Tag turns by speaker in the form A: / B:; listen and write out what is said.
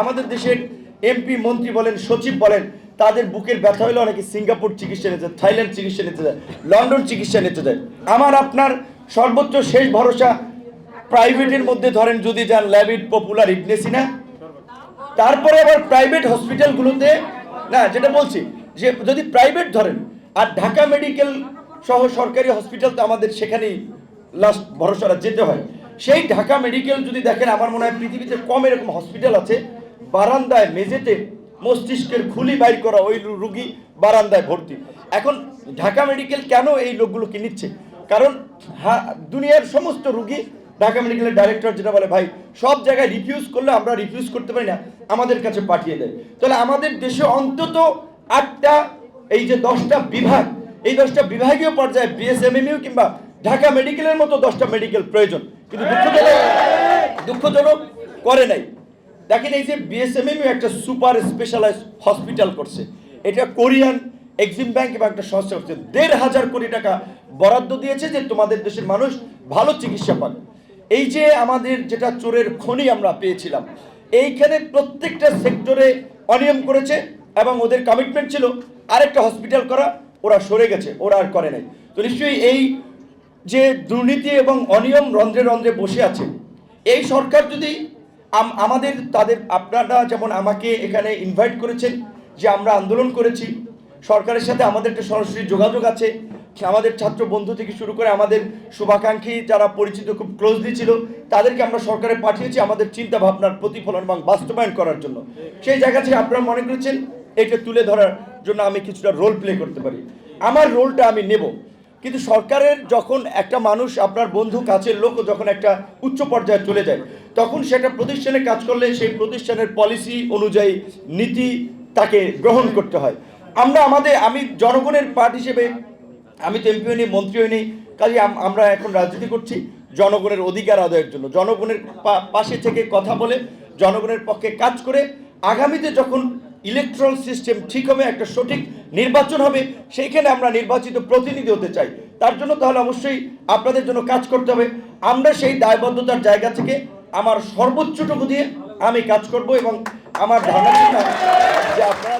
A: আমাদের দেশের এমপি মন্ত্রী বলেন সচিব বলেন তাদের বুকের ব্যথা হলে অনেকে সিঙ্গাপুর চিকিৎসা নিতে যায়, থাইল্যান্ড চিকিৎসা নিতে যায়, লন্ডন চিকিৎসা নিতে যায়। আমার আপনার সর্বোচ্চ শেষ ভরসা প্রাইভেটের মধ্যে ধরেন যদি যান ল্যাবিড, পপুলার, ইবনেসিনা, তারপরে আবার প্রাইভেট হসপিটালগুলোতে না, যেটা বলছি যে যদি প্রাইভেট ধরেন আর ঢাকা মেডিকেল সহ সরকারি হসপিটাল তো আমাদের সেখানেই লাস্ট ভরসাটা যেতে হয়। সেই ঢাকা মেডিকেল যদি দেখেন, আমার মনে হয় পৃথিবীতে কম এরকম হসপিটাল আছে বারান্দায় মেঝেতে মস্তিষ্কের খুলি বাইর করা ওই রুগী বারান্দায় ভর্তি। এখন ঢাকা মেডিকেল কেন এই লোকগুলোকে নিচ্ছে? কারণ দুনিয়ার সমস্ত রুগী ঢাকা মেডিকেলের ডাইরেক্টর যেটা বলে, ভাই সব জায়গায় রিফিউজ করলে আমরা রিফিউজ করতে পারি না, আমাদের কাছে পাঠিয়ে দেয়। তাহলে আমাদের দেশে অন্তত 8টা এই যে 10টা বিভাগ, এই 10টা বিভাগীয় পর্যায়ে বিএসএমএমইউ কিংবা ঢাকা মেডিকেলের মতো 10টা মেডিকেল প্রয়োজন, কিন্তু দুঃখজনক করে নাই। দেখেন এই যে বিএসএমএমইউ একটা সুপার স্পেশালাইজড হসপিটাল করছে, এটা কোরিয়ান এক্সিম ব্যাংক এবং একটা সংস্থা করছে, 1,500 কোটি টাকা বরাদ্দ দিয়েছে যে তোমাদের দেশের মানুষ ভালো চিকিৎসা পান। এই যে আমাদের যেটা চোরের খনি আমরা পেয়েছিলাম, এইখানে প্রত্যেকটা সেক্টরে অনিয়ম করেছে এবং ওদের কমিটমেন্ট ছিল আরেকটা হসপিটাল করা, ওরা সরে গেছে, ওরা আর করে নাই। তো নিশ্চয়ই এই যে দুর্নীতি এবং অনিয়ম রন্ধ্রে রন্ধ্রে বসে আছে, এই সরকার যদি আমাদের তাদের, আপনারা যেমন আমাকে এখানে ইনভাইট করেছেন যে আমরা আন্দোলন করেছি, সরকারের সাথে আমাদের একটা সরাসরি যোগাযোগ আছে, আমাদের ছাত্র বন্ধু থেকে শুরু করে আমাদের শুভাকাঙ্ক্ষী যারা পরিচিত খুব ক্লোজলি ছিল তাদেরকে আমরা সরকারে পাঠিয়েছি আমাদের চিন্তা ভাবনার প্রতিফলন এবং বাস্তবায়ন করার জন্য। সেই জায়গা থেকে আপনারা মনে করেছেন এটা তুলে ধরার জন্য আমি কিছুটা রোল প্লে করতে পারি, আমার রোলটা আমি নেব। কিন্তু সরকারের যখন একটা মানুষ, আপনার বন্ধু কাছের লোক যখন একটা উচ্চ পর্যায়ে চলে যায়, তখন সেটা প্রতিষ্ঠানে কাজ করলে সেই প্রতিষ্ঠানের পলিসি অনুযায়ী নীতি তাকে গ্রহণ করতে হয়। আমি জনগণের পার্ট হিসেবে, আমি তো এমপি নেই, মন্ত্রীও নেই, কাজে আমরা এখন রাজনীতি করছি জনগণের অধিকার আদায়ের জন্য, জনগণের পাশে থেকে কথা বলে, জনগণের পক্ষে কাজ করে আগামীতে যখন ইলেকট্রাল সিস্টেম ঠিক হবে, একটা সঠিক নির্বাচন হবে, সেইখানে আমরা নির্বাচিত প্রতিনিধি হতে চাই। তার জন্য তাহলে অবশ্যই আপনাদের জন্য কাজ করতে হবে। আমরা সেই দায়বদ্ধতার জায়গা থেকে আমার সর্বোচ্চটুকু দিয়ে আমি কাজ করব এবং আমার ধারণা যে আপনারা